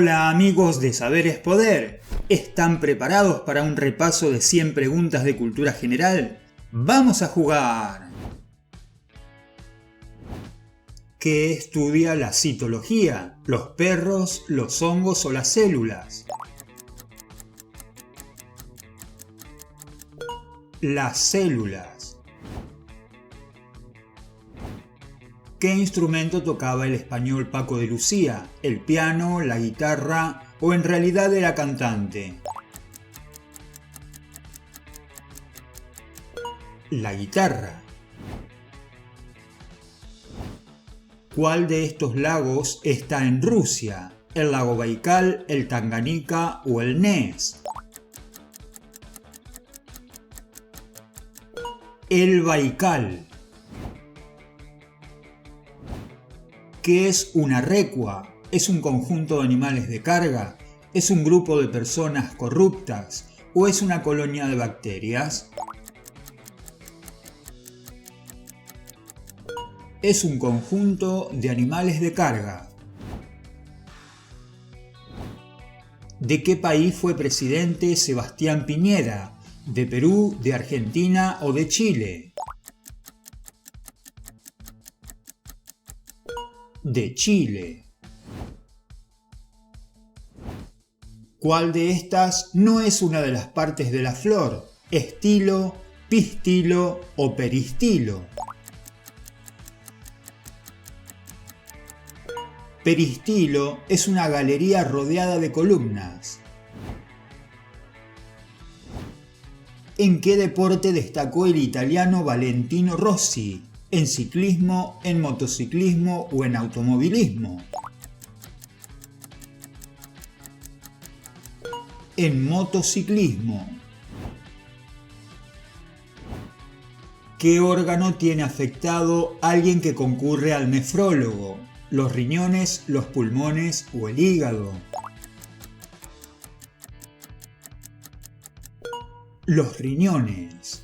Hola amigos de Saber es Poder, ¿están preparados para un repaso de 100 preguntas de cultura general? ¡Vamos a jugar! ¿Qué estudia la citología? ¿Los perros, los hongos o las células? Las células. ¿Qué instrumento tocaba el español Paco de Lucía? ¿El piano, la guitarra o en realidad era cantante? La guitarra. ¿Cuál de estos lagos está en Rusia? ¿El lago Baikal, el Tanganica o el Ness? El Baikal. ¿Qué es una recua? ¿Es un conjunto de animales de carga? ¿Es un grupo de personas corruptas? ¿O es una colonia de bacterias? Es un conjunto de animales de carga. ¿De qué país fue presidente Sebastián Piñera? ¿De Perú, de Argentina o de Chile? De Chile. ¿Cuál de estas no es una de las partes de la flor? ¿Estilo, pistilo o peristilo? Peristilo es una galería rodeada de columnas. ¿En qué deporte destacó el italiano Valentino Rossi? ¿En ciclismo, en motociclismo o en automovilismo? En motociclismo. ¿Qué órgano tiene afectado alguien que concurre al nefrólogo? ¿Los riñones, los pulmones o el hígado? Los riñones.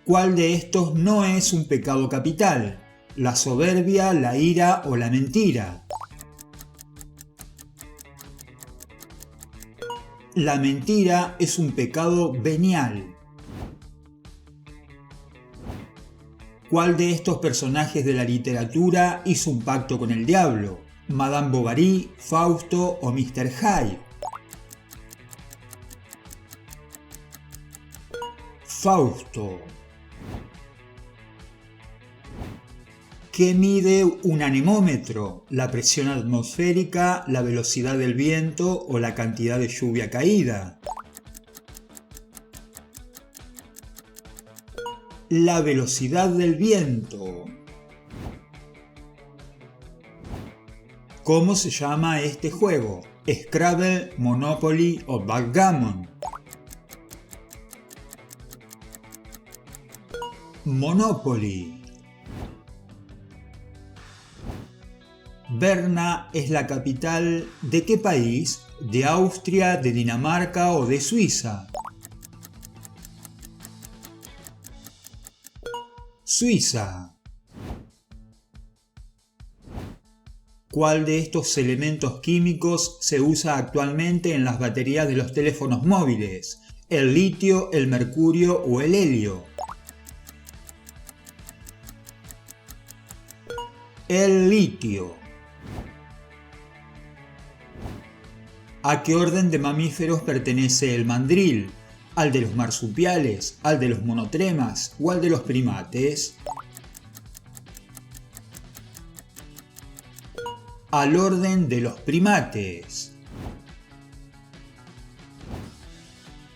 ¿Cuál de estos no es un pecado capital? ¿La soberbia, la ira o la mentira? La mentira es un pecado venial. ¿Cuál de estos personajes de la literatura hizo un pacto con el diablo? ¿Madame Bovary, Fausto o Mr. Hyde? Fausto. ¿Qué mide un anemómetro? ¿La presión atmosférica, la velocidad del viento o la cantidad de lluvia caída? La velocidad del viento. ¿Cómo se llama este juego? ¿Scrabble, Monopoly o Backgammon? Monopoly. Berna es la capital ¿de qué país? ¿De Austria, de Dinamarca o de Suiza? Suiza. ¿Cuál de estos elementos químicos se usa actualmente en las baterías de los teléfonos móviles? ¿El litio, el mercurio o el helio? El litio. ¿A qué orden de mamíferos pertenece el mandril? ¿Al de los marsupiales, al de los monotremas o al de los primates? Al orden de los primates.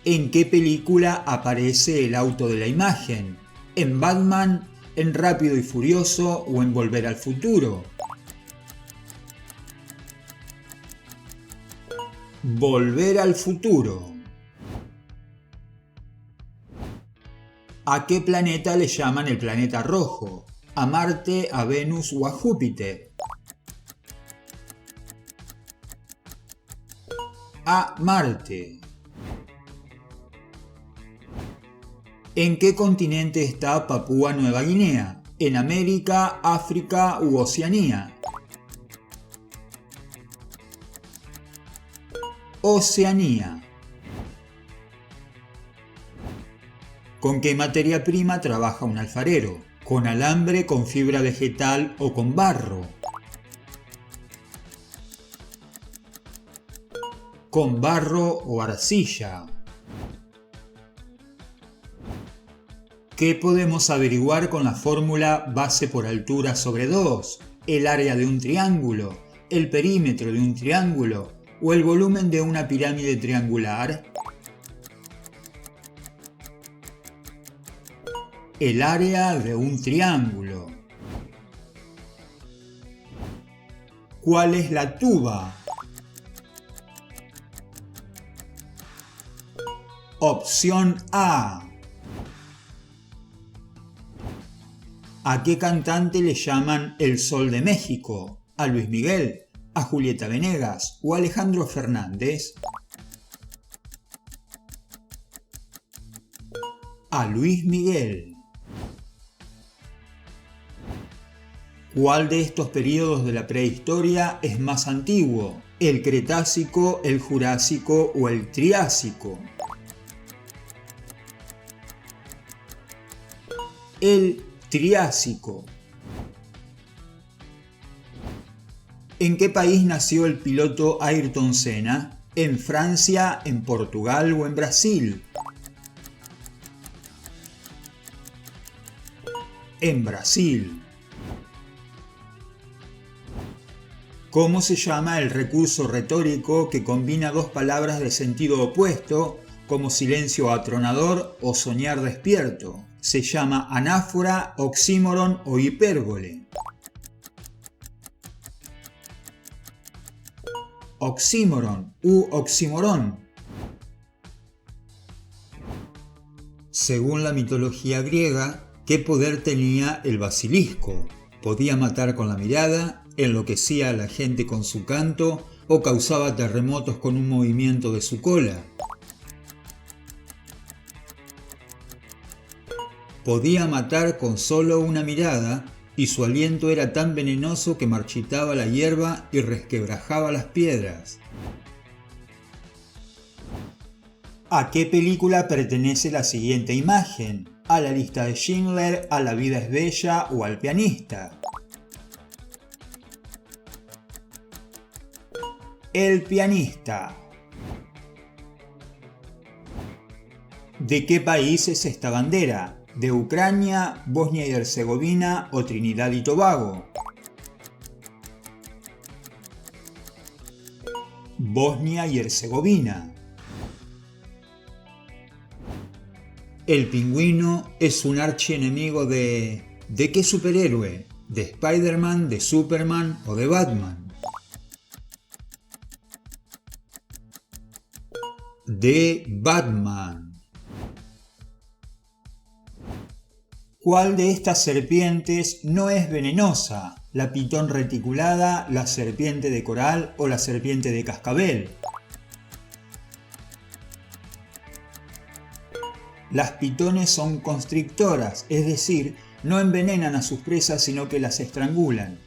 ¿En qué película aparece el auto de la imagen? ¿En Batman, en Rápido y Furioso o en Volver al Futuro? Volver al Futuro. ¿A qué planeta le llaman el planeta rojo? ¿A Marte, a Venus o a Júpiter? A Marte. ¿En qué continente está Papúa Nueva Guinea? ¿En América, África u Oceanía? Oceanía. ¿Con qué materia prima trabaja un alfarero? ¿Con alambre, con fibra vegetal o con barro? Con barro o arcilla. ¿Qué podemos averiguar con la fórmula base por altura sobre 2? ¿El área de un triángulo? ¿El perímetro de un triángulo? ¿O el volumen de una pirámide triangular? El área de un triángulo. ¿Cuál es la tuba? Opción A. ¿A qué cantante le llaman el Sol de México? ¿A Luis Miguel, a Julieta Venegas o a Alejandro Fernández? A Luis Miguel. ¿Cuál de estos períodos de la prehistoria es más antiguo? ¿El Cretácico, el Jurásico o el Triásico? El Triásico. ¿En qué país nació el piloto Ayrton Senna? ¿En Francia, en Portugal o en Brasil? En Brasil. ¿Cómo se llama el recurso retórico que combina dos palabras de sentido opuesto, como silencio atronador o soñar despierto? Se llama anáfora, oxímoron o hipérbole. Oxímoron u oxímoron. Según la mitología griega, ¿qué poder tenía el basilisco? Podía matar con la mirada, enloquecía a la gente con su canto o causaba terremotos con un movimiento de su cola. Podía matar con solo una mirada y su aliento era tan venenoso que marchitaba la hierba y resquebrajaba las piedras. ¿A qué película pertenece la siguiente imagen? ¿A la lista de Schindler, a La vida es bella o al pianista? El pianista. ¿De qué país es esta bandera? ¿De Ucrania, Bosnia y Herzegovina o Trinidad y Tobago? Bosnia y Herzegovina. El pingüino es un archienemigo ¿de qué superhéroe? ¿De Spider-Man, de Superman o de Batman? De Batman. ¿Cuál de estas serpientes no es venenosa? ¿La pitón reticulada, la serpiente de coral o la serpiente de cascabel? Las pitones son constrictoras, es decir, no envenenan a sus presas sino que las estrangulan.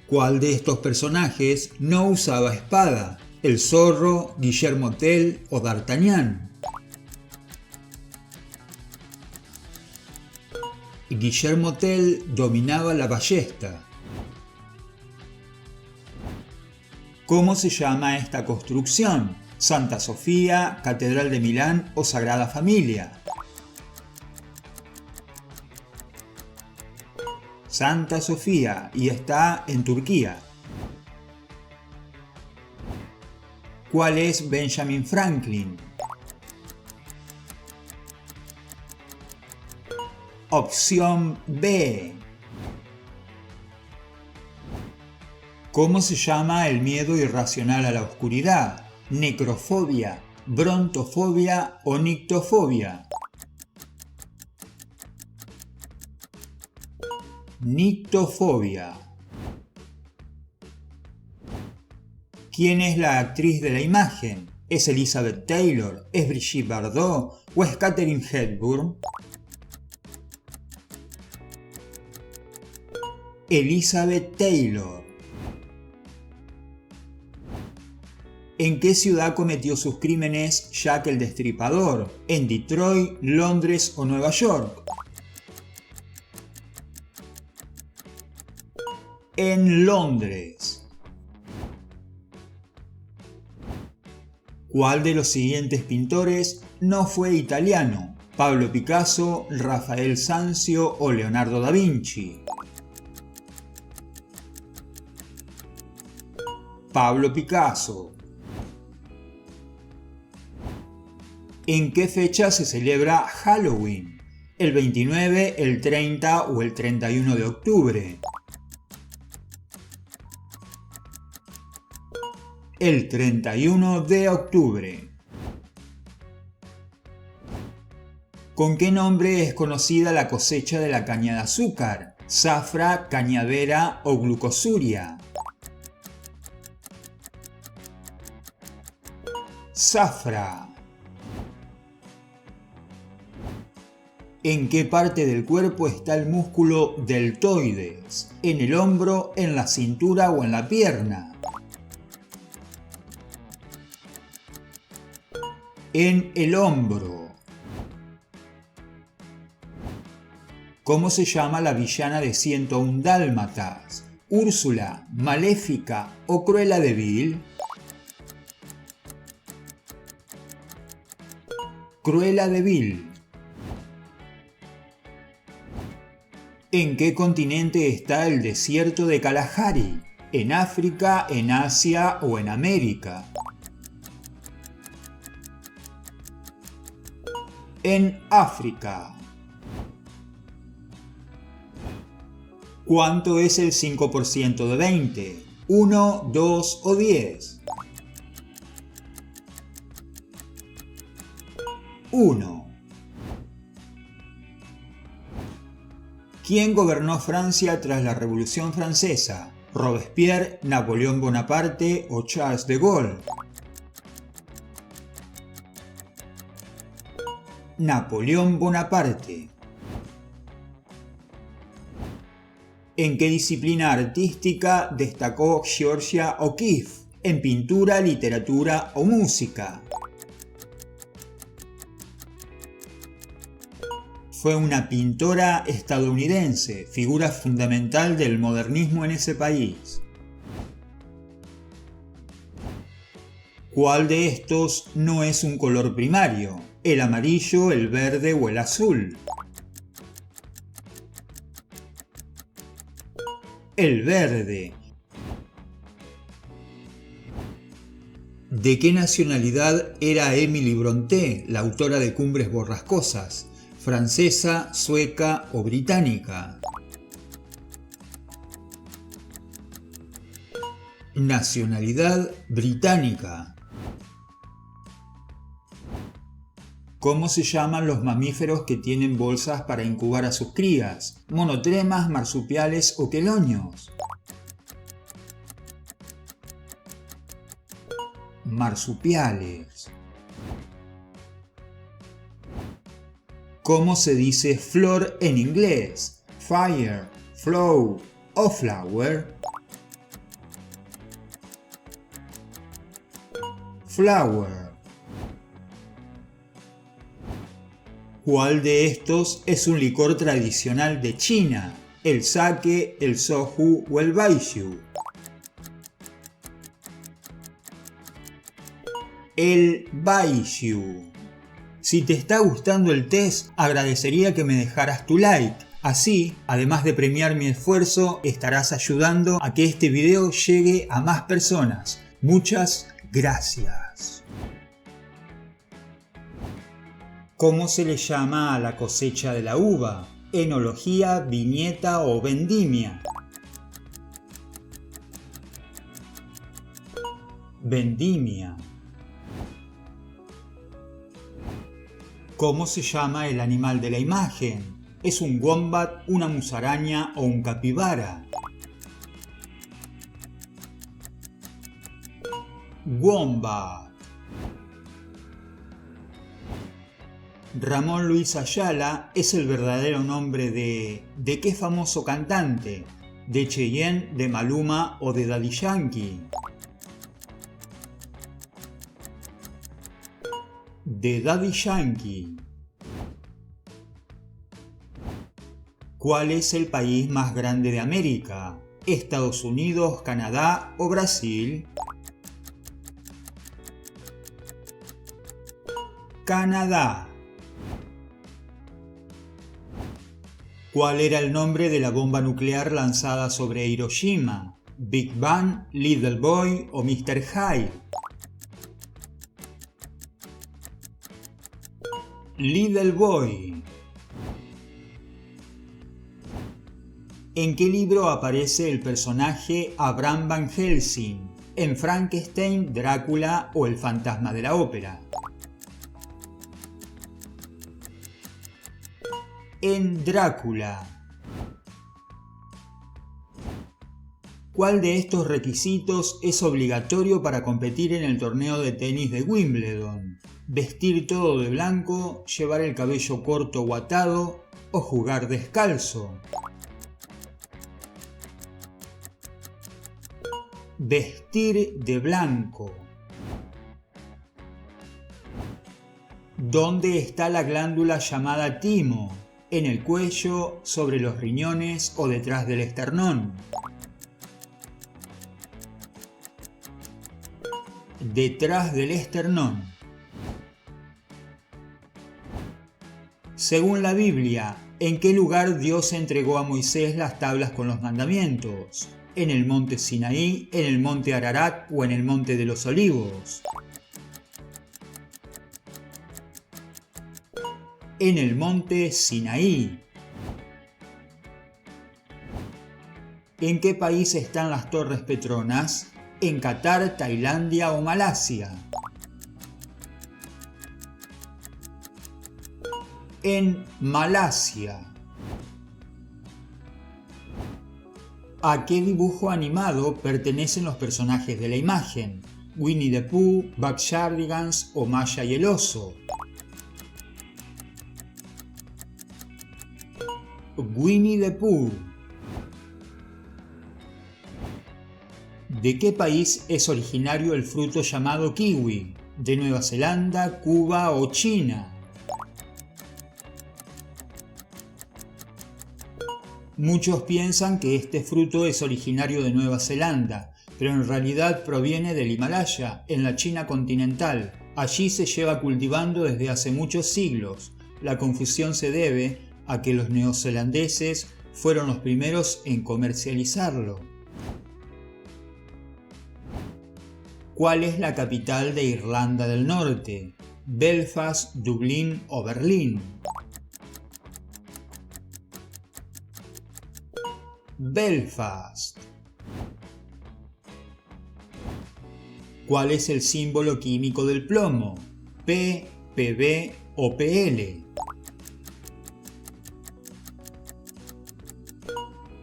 ¿Cuál de estos personajes no usaba espada? ¿El zorro, Guillermo Tell o D'Artagnan? Guillermo Tell dominaba la ballesta. ¿Cómo se llama esta construcción? ¿Santa Sofía, Catedral de Milán o Sagrada Familia? Santa Sofía, y está en Turquía. ¿Cuál es Benjamin Franklin? Opción B. ¿Cómo se llama el miedo irracional a la oscuridad? ¿Necrofobia, brontofobia o nictofobia? Nictofobia. ¿Quién es la actriz de la imagen? ¿Es Elizabeth Taylor? ¿Es Brigitte Bardot? ¿O es Katharine Hepburn? Elizabeth Taylor. ¿En qué ciudad cometió sus crímenes Jack el Destripador? ¿En Detroit, Londres o Nueva York? En Londres. ¿Cuál de los siguientes pintores no fue italiano? ¿Pablo Picasso, Rafael Sanzio o Leonardo da Vinci? Pablo Picasso. ¿En qué fecha se celebra Halloween? ¿El 29, el 30 o el 31 de octubre? El 31 de octubre. ¿Con qué nombre es conocida la cosecha de la caña de azúcar? ¿Zafra, cañadera o glucosuria? Zafra. ¿En qué parte del cuerpo está el músculo deltoides? ¿En el hombro, en la cintura o en la pierna? En el hombro. ¿Cómo se llama la villana de 101 Dálmatas? ¿Úrsula, Maléfica o Cruella de Vil? Cruella de Vil. ¿En qué continente está el desierto de Kalahari? ¿En África, en Asia o en América? En África. ¿Cuánto es el 5% de 20? ¿1, 2 o 10? 1. ¿Quién gobernó Francia tras la Revolución Francesa? ¿Robespierre, Napoleón Bonaparte o Charles de Gaulle? Napoleón Bonaparte. ¿En qué disciplina artística destacó Georgia O'Keeffe? ¿En pintura, literatura o música? Fue una pintora estadounidense, figura fundamental del modernismo en ese país. ¿Cuál de estos no es un color primario? ¿El amarillo, el verde o el azul? El verde. ¿De qué nacionalidad era Emily Brontë, la autora de Cumbres Borrascosas? ¿Francesa, sueca o británica? Nacionalidad británica. ¿Cómo se llaman los mamíferos que tienen bolsas para incubar a sus crías? ¿Monotremas, marsupiales o quelonios? Marsupiales. ¿Cómo se dice flor en inglés? Fire, flow o flower. Flower. ¿Cuál de estos es un licor tradicional de China? ¿El sake, el soju o el baijiu? El baijiu. Si te está gustando el test, agradecería que me dejaras tu like. Así, además de premiar mi esfuerzo, estarás ayudando a que este video llegue a más personas. Muchas gracias. ¿Cómo se le llama a la cosecha de la uva? ¿Enología, viñeta o vendimia? Vendimia. ¿Cómo se llama el animal de la imagen? ¿Es un wombat, una musaraña o un capibara? Wombat. Ramón Luis Ayala es el verdadero nombre ¿de qué famoso cantante? ¿De Cheyenne, de Maluma o de Daddy Yankee? de Daddy Yankee. ¿Cuál es el país más grande de América? ¿Estados Unidos, Canadá o Brasil? Canadá. ¿Cuál era el nombre de la bomba nuclear lanzada sobre Hiroshima? ¿Big Bang, Little Boy o Mr. Hyde? Little Boy. ¿En qué libro aparece el personaje Abraham Van Helsing? ¿En Frankenstein, Drácula o El fantasma de la ópera? En Drácula. ¿Cuál de estos requisitos es obligatorio para competir en el torneo de tenis de Wimbledon? ¿Vestir todo de blanco, llevar el cabello corto o atado o jugar descalzo? Vestir de blanco. ¿Dónde está la glándula llamada timo? ¿En el cuello, sobre los riñones o detrás del esternón? Detrás del esternón. Según la Biblia, ¿en qué lugar Dios entregó a Moisés las tablas con los mandamientos? ¿En el monte Sinaí, en el monte Ararat o en el monte de los Olivos? En el monte Sinaí. ¿En qué país están las Torres Petronas? ¿En Qatar, Tailandia o Malasia? En Malasia. ¿A qué dibujo animado pertenecen los personajes de la imagen? ¿Winnie the Pooh, Backyardigans o Maya y el oso? Winnie the Pooh. ¿De qué país es originario el fruto llamado kiwi? ¿De Nueva Zelanda, Cuba o China? Muchos piensan que este fruto es originario de Nueva Zelanda, pero en realidad proviene del Himalaya, en la China continental. Allí se lleva cultivando desde hace muchos siglos. La confusión se debe a que los neozelandeses fueron los primeros en comercializarlo. ¿Cuál es la capital de Irlanda del Norte? ¿Belfast, Dublín o Berlín? Belfast. ¿Cuál es el símbolo químico del plomo? P, Pb o Pl.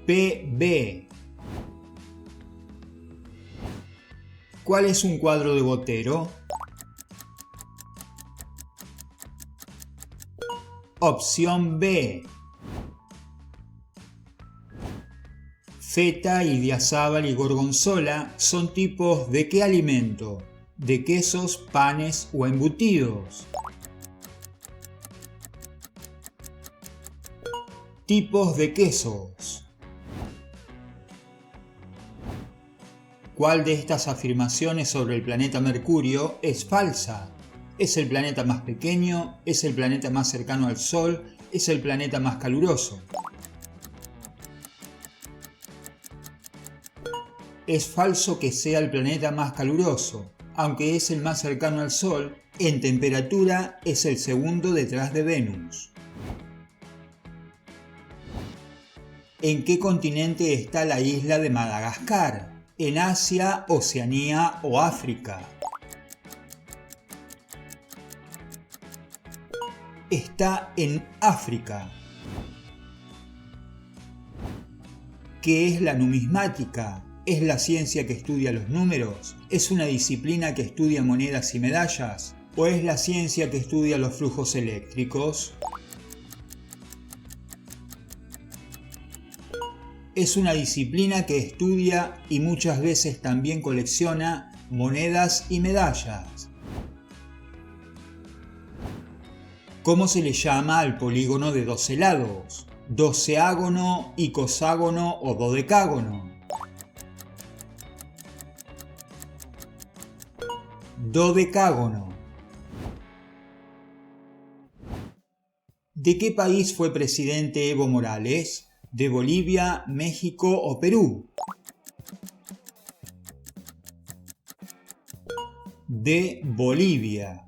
Pb. ¿Cuál es un cuadro de Botero? Opción B. Feta, idiazábal y gorgonzola son tipos ¿de qué alimento? ¿De quesos, panes o embutidos? Tipos de quesos. ¿Cuál de estas afirmaciones sobre el planeta Mercurio es falsa? ¿Es el planeta más pequeño? ¿Es el planeta más cercano al Sol? ¿Es el planeta más caluroso? Es falso que sea el planeta más caluroso. Aunque es el más cercano al Sol, en temperatura es el segundo detrás de Venus. ¿En qué continente está la isla de Madagascar? ¿En Asia, Oceanía o África? Está en África. ¿Qué es la numismática? ¿Es la ciencia que estudia los números? ¿Es una disciplina que estudia monedas y medallas? ¿O es la ciencia que estudia los flujos eléctricos? Es una disciplina que estudia y muchas veces también colecciona monedas y medallas. ¿Cómo se le llama al polígono de 12 lados? ¿Doceágono, icoságono o dodecágono? Dodecágono. ¿De qué país fue presidente Evo Morales? ¿De Bolivia, México o Perú? De Bolivia.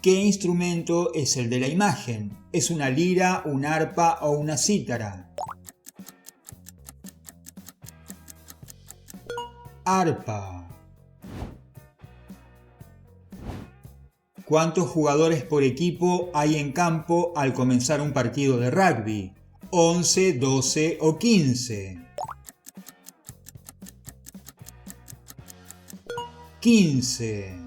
¿Qué instrumento es el de la imagen? ¿Es una lira, un arpa o una cítara? Arpa. ¿Cuántos jugadores por equipo hay en campo al comenzar un partido de rugby? ¿11, 12 o 15? 15.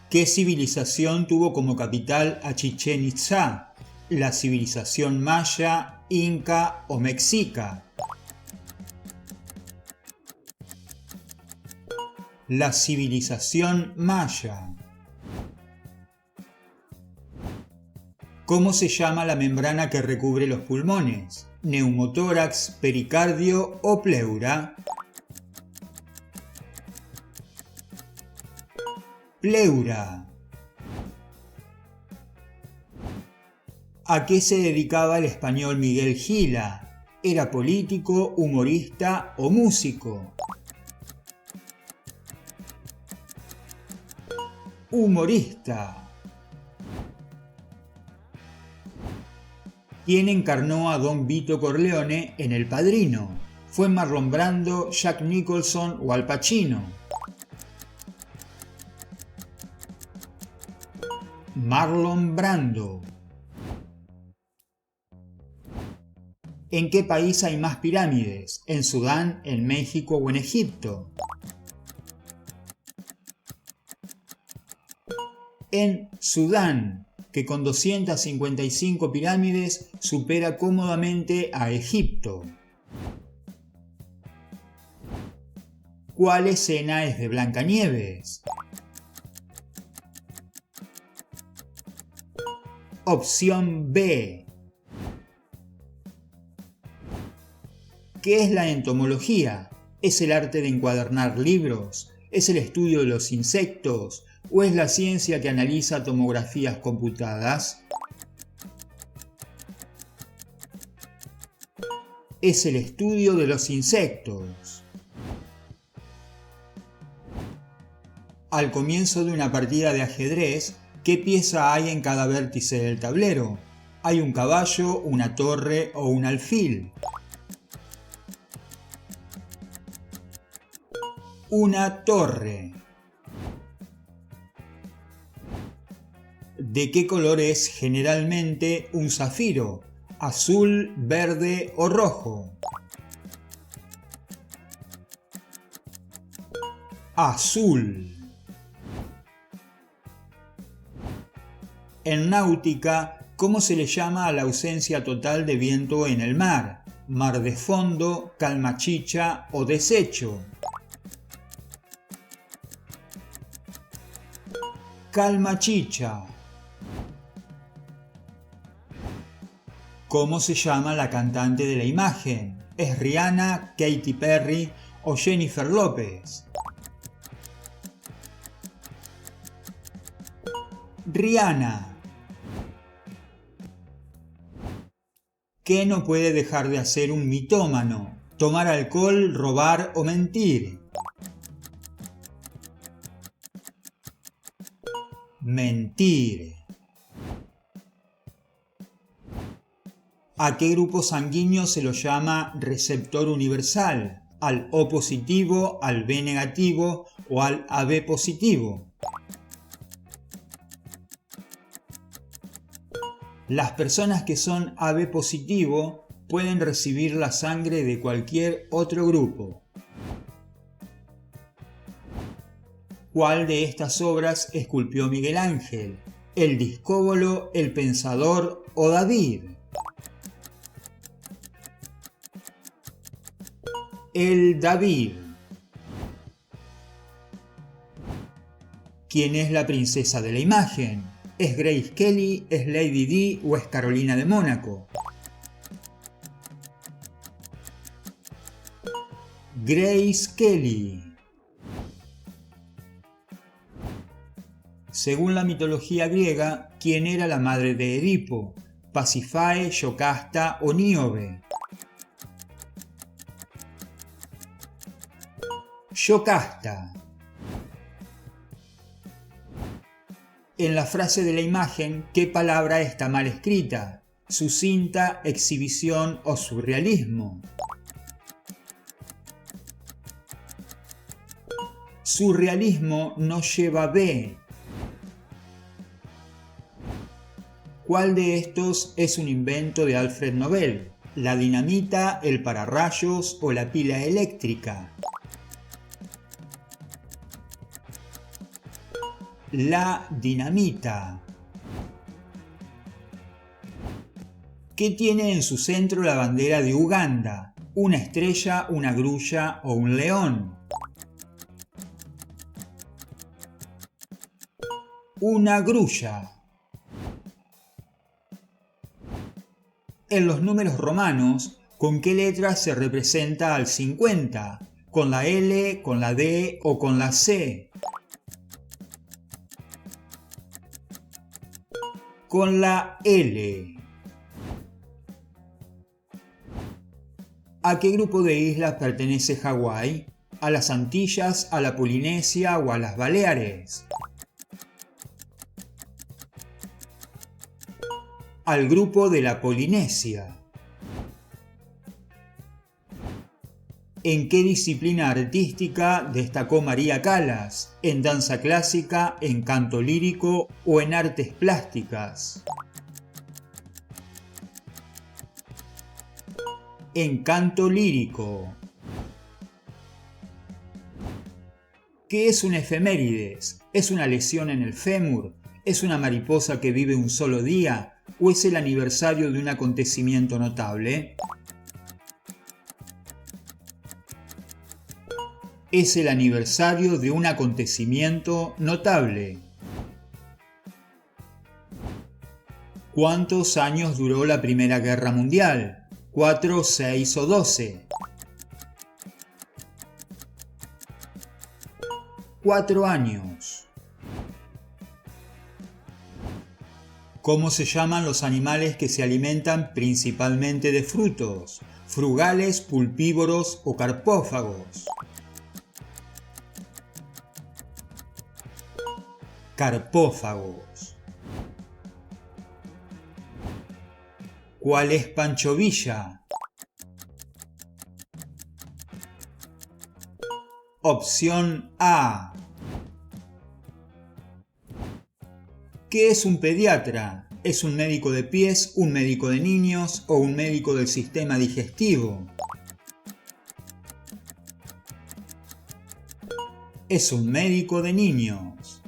¿Qué civilización tuvo como capital a Chichén Itzá? ¿La civilización maya, inca o mexica? La civilización maya. ¿Cómo se llama la membrana que recubre los pulmones? ¿Neumotórax, pericardio o pleura? Pleura. ¿A qué se dedicaba el español Miguel Gila? ¿Era político, humorista o músico? Humorista. ¿Quién encarnó a Don Vito Corleone en El Padrino? ¿Fue Marlon Brando, Jack Nicholson o Al Pacino? Marlon Brando. ¿En qué país hay más pirámides? ¿En Sudán, en México o en Egipto? En Sudán, que con 255 pirámides supera cómodamente a Egipto. ¿Cuál escena es de Blancanieves? Opción B. ¿Qué es la entomología? ¿Es el arte de encuadernar libros? ¿Es el estudio de los insectos? ¿O es la ciencia que analiza tomografías computadas? Es el estudio de los insectos. Al comienzo de una partida de ajedrez, ¿qué pieza hay en cada vértice del tablero? ¿Hay un caballo, una torre o un alfil? Una torre. ¿De qué color es generalmente un zafiro? ¿Azul, verde o rojo? Azul. En náutica, ¿cómo se le llama a la ausencia total de viento en el mar? ¿Mar de fondo, calma chicha o desecho? Calma chicha. ¿Cómo se llama la cantante de la imagen? ¿Es Rihanna, Katy Perry o Jennifer López? Rihanna. ¿Qué no puede dejar de hacer un mitómano? ¿Tomar alcohol, robar o mentir? Mentir. ¿A qué grupo sanguíneo se lo llama receptor universal? ¿Al O positivo, al B negativo o al AB positivo? Las personas que son AB positivo pueden recibir la sangre de cualquier otro grupo. ¿Cuál de estas obras esculpió Miguel Ángel? ¿El Discóbolo, el Pensador o David? El David. ¿Quién es la princesa de la imagen? ¿Es Grace Kelly, es Lady Di o es Carolina de Mónaco? Grace Kelly. Según la mitología griega, ¿quién era la madre de Edipo? ¿Pasífae, Yocasta o Níobe? Yocasta. En la frase de la imagen, ¿qué palabra está mal escrita? ¿Sucinta, exhibición o surrealismo? Surrealismo no lleva B. ¿Cuál de estos es un invento de Alfred Nobel? ¿La dinamita, el pararrayos o la pila eléctrica? La dinamita. ¿Qué tiene en su centro la bandera de Uganda? ¿Una estrella, una grulla o un león? Una grulla. En los números romanos, ¿con qué letra se representa al 50? ¿Con la L, con la D o con la C? Con la L. ¿A qué grupo de islas pertenece Hawái? ¿A las Antillas, a la Polinesia o a las Baleares? Al grupo de la Polinesia. ¿En qué disciplina artística destacó María Callas? ¿En danza clásica, en canto lírico o en artes plásticas? En canto lírico. ¿Qué es una efemérides? ¿Es una lesión en el fémur? ¿Es una mariposa que vive un solo día? ¿O es el aniversario de un acontecimiento notable? Es el aniversario de un acontecimiento notable. ¿Cuántos años duró la Primera Guerra Mundial? ¿4, 6 o 12? 4 años. ¿Cómo se llaman los animales que se alimentan principalmente de frutos? ¿Frugales, pulpívoros o carpófagos? Carpófagos. ¿Cuál es Pancho Villa? Opción A. ¿Qué es un pediatra? ¿Es un médico de pies, un médico de niños o un médico del sistema digestivo? Es un médico de niños.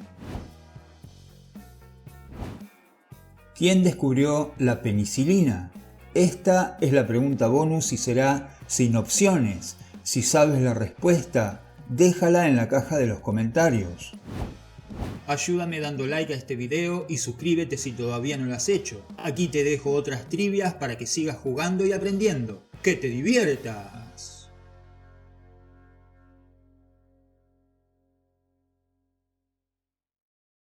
¿Quién descubrió la penicilina? Esta es la pregunta bonus y será sin opciones. Si sabes la respuesta, déjala en la caja de los comentarios. Ayúdame dando like a este video y suscríbete si todavía no lo has hecho. Aquí te dejo otras trivias para que sigas jugando y aprendiendo. ¡Que te diviertas!